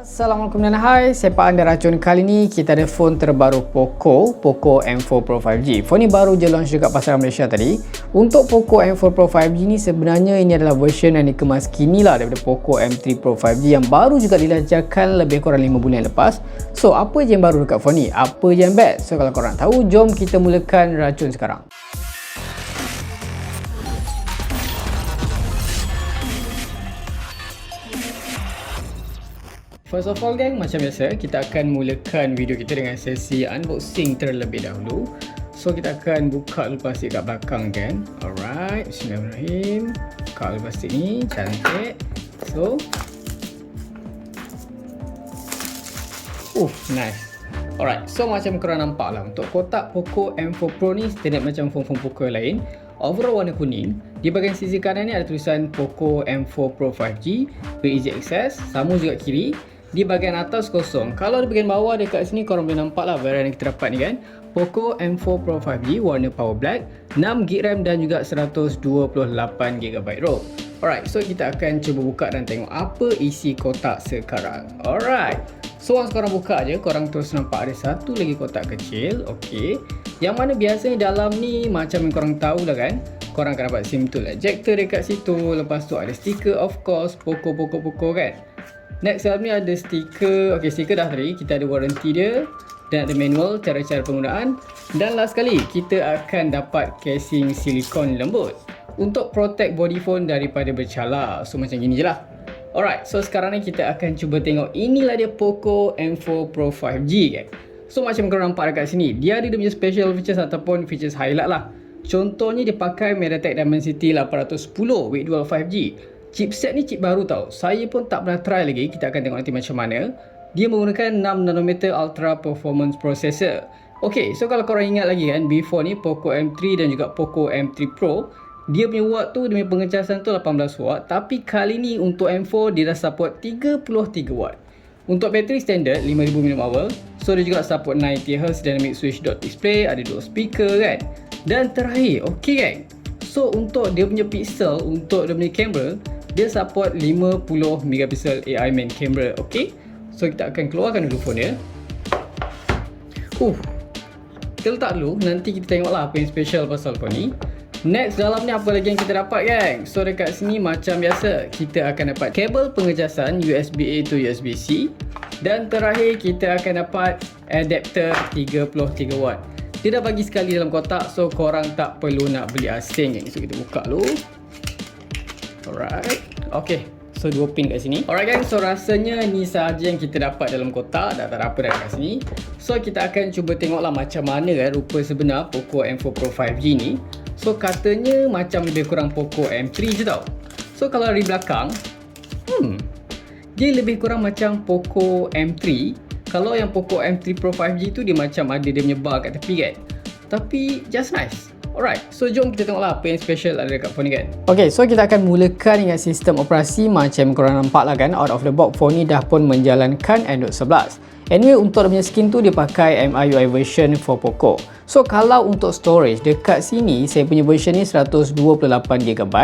Assalamualaikum dan hai, saya Pak Anda Racun. Kali ni kita ada phone terbaru Poco M4 Pro 5G. Phone ni baru je launch dekat pasaran Malaysia tadi. Untuk Poco M4 Pro 5G ni sebenarnya ini adalah version yang dikemas kini lah daripada Poco M3 Pro 5G yang baru juga dilancarkan lebih kurang 5 bulan lepas. So apa je yang baru dekat phone ni? Apa je yang best? So kalau korang tahu, jom kita mulakan racun sekarang. First of all geng, macam biasa kita akan mulakan video kita dengan sesi unboxing terlebih dahulu. So kita akan buka dulu plastik kat belakang geng. Alright, bismillahirrahmanirrahim. Buka dulu plastik ni, cantik. So nice. Alright, so macam korang nampak lah, untuk kotak Poco M4 Pro ni standard macam phone-phone Poco yang lain. Overall warna kuning. Di bahagian sisi kanan ni ada tulisan Poco M4 Pro 5G, easy access. Sama juga kiri. Di bahagian atas kosong. Kalau di bahagian bawah dekat sini korang boleh nampak lah varian yang kita dapat ni kan. Poco M4 Pro 5G warna power black, 6GB RAM dan juga 128GB ROM. Alright, so kita akan cuba buka dan tengok apa isi kotak sekarang. Alright, so once korang buka je, korang terus nampak ada satu lagi kotak kecil. Okay, yang mana biasanya dalam ni macam yang korang tahu lah kan, korang akan dapat SIM tool ejector dekat situ. Lepas tu ada stiker, of course, Poco kan. Next dalam ni ada stiker. Okay, stiker dah tadi. Kita ada warranty dia dan ada manual cara-cara penggunaan. Dan last sekali kita akan dapat casing silikon lembut untuk protect body phone daripada bercalar. So macam gini je lah. Alright, so sekarang ni kita akan cuba tengok. Inilah dia Poco M4 Pro 5G kan. So macam korang nampak dekat sini, dia ada dia punya special features ataupun features highlight lah. Contohnya dia pakai MediaTek Dimensity 810 with dual 5G. Chipset ni chip baru tau. Saya pun tak pernah try lagi. Kita akan tengok nanti macam mana. Dia menggunakan 6nm Ultra Performance Processor. Okay, so kalau korang ingat lagi kan, before ni Poco M3 dan juga Poco M3 Pro, dia punya watt tu, dia punya pengecasan tu 18 watt. Tapi kali ni untuk M4 dia dah support 33 watt. Untuk bateri standard 5000 mAh. So dia juga support 90Hz Dynamic Switch Dot Display. Ada dual speaker kan. Dan terakhir, okay kan, so untuk dia punya pixel, untuk dia punya kamera, dia support 50MP AI main camera. Okay, so kita akan keluarkan dulu phone dia. Kita letak dulu, nanti kita tengoklah apa yang special pasal phone ni. Next dalam ni apa lagi yang kita dapat geng. So dekat sini macam biasa kita akan dapat kabel pengecasan USB-A to USB-C. Dan terakhir kita akan dapat adapter 33W. Dia dah bagi sekali dalam kotak, so korang tak perlu nak beli asing geng. So kita buka dulu. Alright, okay, so 2 pin kat sini. Alright guys, so rasanya ni sahaja yang kita dapat dalam kotak. Dah tak ada apa dah kat sini. So kita akan cuba tengoklah macam mana kan rupa sebenar Poco M4 Pro 5G ni. So katanya macam lebih kurang Poco M3 je tau. So kalau dari belakang, dia lebih kurang macam Poco M3. Kalau yang Poco M3 Pro 5G tu dia macam ada dia punya bar kat tepi kan. Tapi just nice. Alright, so jom kita tengoklah apa yang special ada dekat phone ni kan. Okay, so kita akan mulakan dengan sistem operasi. Macam korang nampak lah kan, out of the box phone ni dah pun menjalankan Android 11. Anyway, untuk dia punya skin tu dia pakai MIUI version for Poco. So kalau untuk storage, dekat sini saya punya version ni 128GB.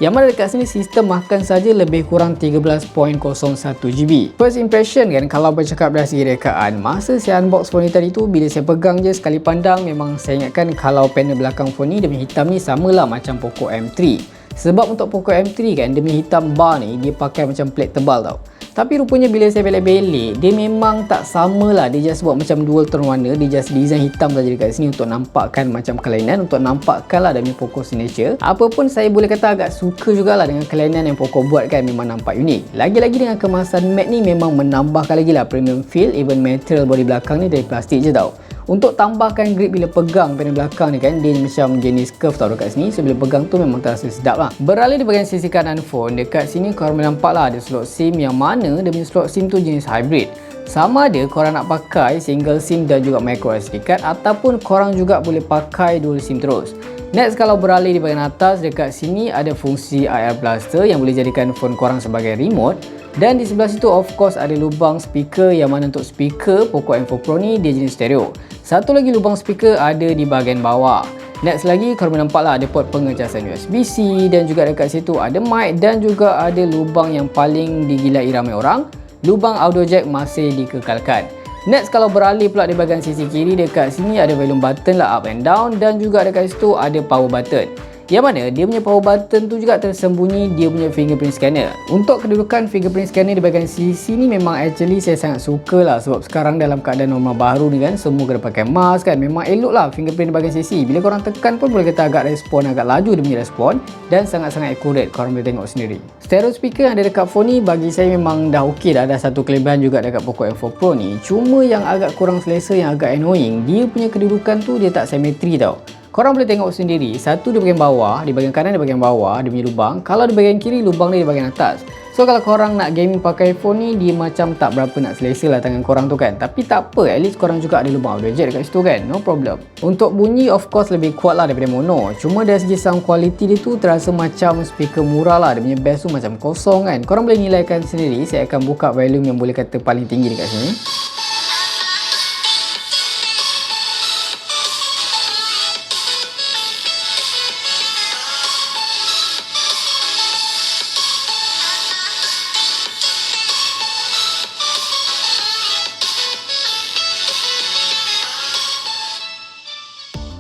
Yang mana dekat sini sistem makan saja lebih kurang 13.01GB. First impression kan, kalau bercakap dari segi rekaan, masa saya unbox phone ni tadi tu, bila saya pegang je sekali pandang, memang saya ingatkan kalau panel belakang phone ni, dia punya hitam ni samalah macam Poco M3. Sebab untuk Poco M3 kan, dia punya hitam bar ni, dia pakai macam plate tebal tau. Tapi rupanya bila saya belek-belek, dia memang tak samalah. Dia just buat macam dual tone warna. Dia just design hitam saja dekat sini untuk nampakkan macam kelainan, untuk nampakkanlah dia punya Poco signature. Apapun saya boleh kata agak suka jugalah dengan kelainan yang Poco buat kan, memang nampak unik. Lagi-lagi dengan kemasan matte ni memang menambahkan lagi lah premium feel. Even material body belakang ni dari plastik je tau. Untuk tambahkan grip bila pegang panel belakang ni kan, dia macam jenis curve tau dekat sini. So bila pegang tu memang terasa sedap lah. Beralih di bahagian sisi kanan phone, dekat sini korang boleh nampak lah ada slot SIM, yang mana dia punya slot SIM tu jenis hybrid. Sama ada korang nak pakai single SIM dan juga micro SD card, ataupun korang juga boleh pakai dual SIM terus. Next, kalau beralih di bahagian atas, dekat sini ada fungsi IR blaster yang boleh jadikan phone korang sebagai remote. Dan di sebelah situ of course ada lubang speaker, yang mana untuk speaker Poco M4 Pro ni dia jenis stereo. Satu lagi lubang speaker ada di bahagian bawah. Next lagi korang nampak lah ada port pengecasan USB-C, dan juga dekat situ ada mic dan juga ada lubang yang paling digilai ramai orang, Lubang audio jack masih dikekalkan. Next, kalau beralih pula di bahagian sisi kiri, dekat sini ada volume button lah up and down, dan juga dekat situ ada power button. Yang mana dia punya power button tu juga tersembunyi dia punya fingerprint scanner. Untuk kedudukan fingerprint scanner di bahagian sisi ni memang actually saya sangat suka lah, sebab sekarang dalam keadaan normal baru ni kan, semua kena pakai mask kan, memang elok lah fingerprint di bahagian sisi. Bila korang tekan pun boleh kata agak respon, agak laju dia punya respon, dan sangat-sangat accurate, korang boleh tengok sendiri. Stereo speaker yang ada dekat phone ni bagi saya memang dah okey dah. Ada satu kelebihan juga dekat Poco M4 Pro ni, cuma yang agak kurang selesa, yang agak annoying, dia punya kedudukan tu dia tak simetri tau. Korang boleh tengok sendiri, satu di bahagian bawah, di bahagian kanan di bahagian bawah dia punya lubang. Kalau di bahagian kiri, lubang dia di bahagian atas. So kalau korang nak gaming pakai phone ni, dia macam tak berapa nak selesa lah tangan korang tu kan. Tapi tak apa, at least korang juga ada lubang audio jack dekat situ kan, no problem. Untuk bunyi of course lebih kuat lah daripada mono. Cuma dari segi sound quality dia tu terasa macam speaker murah lah. Dia punya bass tu macam kosong kan. Korang boleh nilaikan sendiri, saya akan buka volume yang boleh kata paling tinggi dekat sini.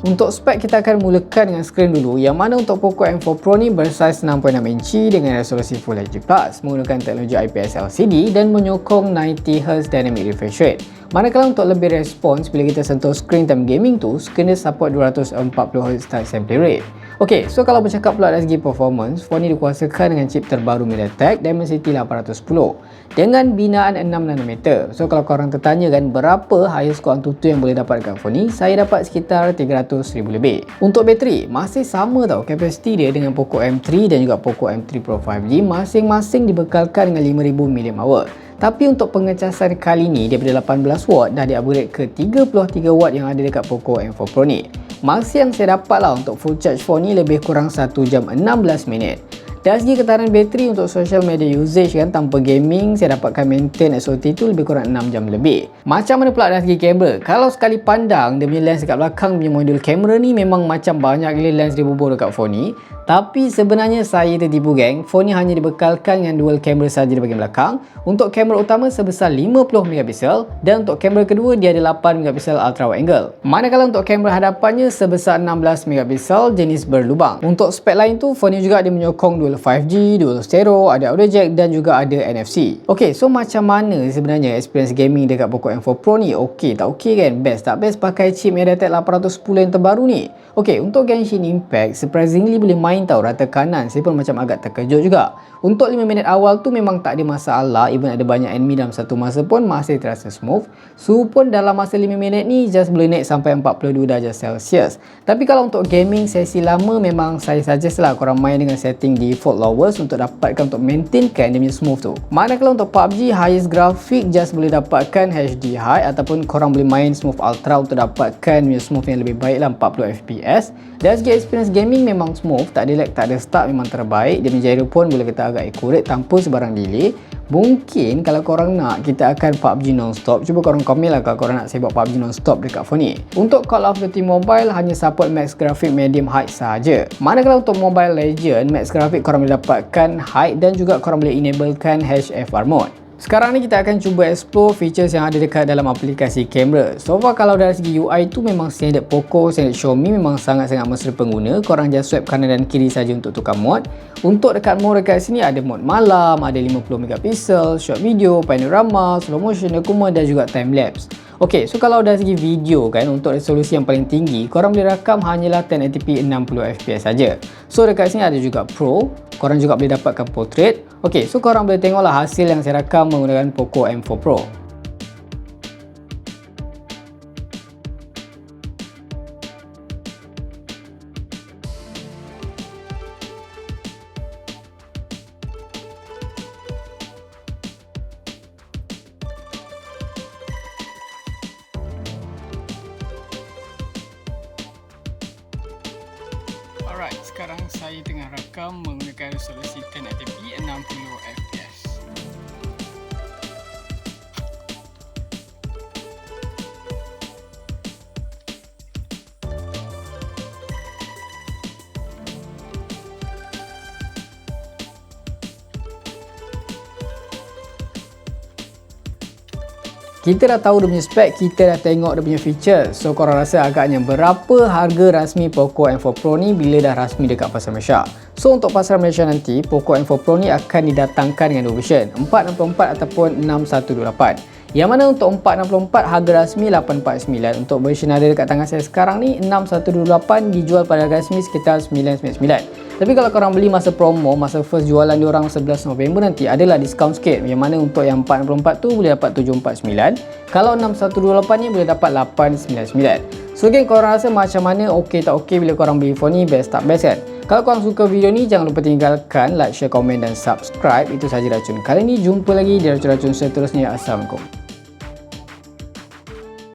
Untuk spek kita akan mulakan dengan skrin dulu, yang mana untuk Poco M4 Pro ni bersaiz 6.6 inci dengan resolusi Full HD+, menggunakan teknologi IPS LCD dan menyokong 90Hz dynamic refresh rate. Manakala untuk lebih respons, bila kita sentuh skrin time gaming tu, skrin dia support 240Hz touch sampling rate. Ok, so kalau bercakap pula dari segi performance, phone ni dikuasakan dengan chip terbaru MediaTek Dimensity 810 dengan binaan 6nm. So kalau korang tertanya kan berapa highest score Antutu yang boleh dapat dekat phone ni, saya dapat sekitar 300,000 lebih. Untuk bateri, masih sama tau, kapasiti dia dengan Poco M3 dan juga Poco M3 Pro 5G masing-masing dibekalkan dengan 5000 mAh. Tapi untuk pengecasan kali ni daripada 18W dah di-upgrade ke 33W yang ada dekat Poco M4 Pro ni. Masa yang saya dapat lah untuk full charge phone ni lebih kurang 1 jam 16 minit. Dari segi ketahanan bateri untuk social media usage kan, tanpa gaming, saya dapatkan maintain SOT tu lebih kurang 6 jam lebih. Macam mana pula dari segi kamera? Kalau sekali pandang dia punya lens dekat belakang punya modul kamera ni memang macam banyak gila lens dia bubuh dekat phone ni. Tapi sebenarnya saya tertipu geng, phone ni hanya dibekalkan dengan dual kamera saja di bahagian belakang. Untuk kamera utama sebesar 50MP dan untuk kamera kedua dia ada 8MP ultra wide angle. Manakala untuk kamera hadapannya sebesar 16MP jenis berlubang. Untuk spek lain tu, phone ni juga dia menyokong dual 5G, dual stereo, ada audio jack dan juga ada NFC. Ok, so macam mana sebenarnya experience gaming dekat Poco M4 Pro ni? Ok tak ok kan? Best tak best pakai chip MediaTek 810 yang terbaru ni? Ok, untuk Genshin Impact surprisingly boleh main tau rata kanan. Saya pun macam agak terkejut juga. Untuk 5 minit awal tu memang tak ada masalah, even ada banyak enemy dalam satu masa pun masih terasa smooth. Suhu pun dalam masa 5 minit ni just boleh naik sampai 42 darjah Celsius. Tapi kalau untuk gaming sesi lama, memang saya suggest lah korang main dengan setting default lowest untuk dapatkan, untuk maintainkan dia punya smooth tu. Manakala untuk PUBG highest graphic just boleh dapatkan HD high, ataupun korang boleh main smooth ultra untuk dapatkan smooth yang lebih baik lah, 40fps. Dari segi experience gaming memang smooth, tak ada lag, tak ada stuck, memang terbaik. Dia punya gyro pun boleh kata agak accurate tanpa sebarang delay. Mungkin kalau korang nak, kita akan PUBG non-stop. Cuba korang komen lah kalau korang nak saya buat PUBG non-stop dekat phone ni. Untuk Call of Duty Mobile hanya support max graphic medium height sahaja. Manakala untuk Mobile Legend, max graphic korang boleh dapatkan height dan juga korang boleh enablekan HFR mode. Sekarang ni kita akan cuba explore features yang ada dekat dalam aplikasi kamera. So far kalau dari segi UI tu memang standard Poco, standard Xiaomi, memang sangat-sangat mesra pengguna. Korang just swipe kanan dan kiri saja untuk tukar mode. Untuk dekat mode dekat sini ada mode malam, ada 50MP, short video, panorama, slow motion, dokumen dan juga time lapse. Ok, so kalau dari segi video kan, untuk resolusi yang paling tinggi, korang boleh rakam hanyalah 1080p 60fps saja. So dekat sini ada juga Pro, korang juga boleh dapatkan portrait. Ok, so korang boleh tengoklah hasil yang saya rakam menggunakan Poco M4 Pro. Alright, sekarang saya tengah rakam menggunakan resolusi 1080p 60fps. Kita dah tahu dia punya spek, kita dah tengok dia punya feature. So korang rasa agaknya berapa harga rasmi Poco M4 Pro ni bila dah rasmi dekat pasar Malaysia? So untuk pasar Malaysia nanti, Poco M4 Pro ni akan didatangkan dengan dua version, 464 ataupun 6128. Yang mana untuk 464 harga rasmi 849. Untuk version ada dekat tangan saya sekarang ni 6128 dijual pada harga rasmi sekitar 999. Tapi kalau korang beli masa promo, masa first jualan diorang 11 November nanti adalah diskaun sikit. Yang mana untuk yang 464 tu boleh dapat 749. Kalau 6128 ni boleh dapat 899. So geng, korang rasa macam mana, okey tak okey bila korang beli phone ni, best tak best kan? Kalau korang suka video ni, jangan lupa tinggalkan like, share, komen dan subscribe. Itu sahaja racun kali ni. Jumpa lagi di racun-racun seterusnya. Assalamualaikum.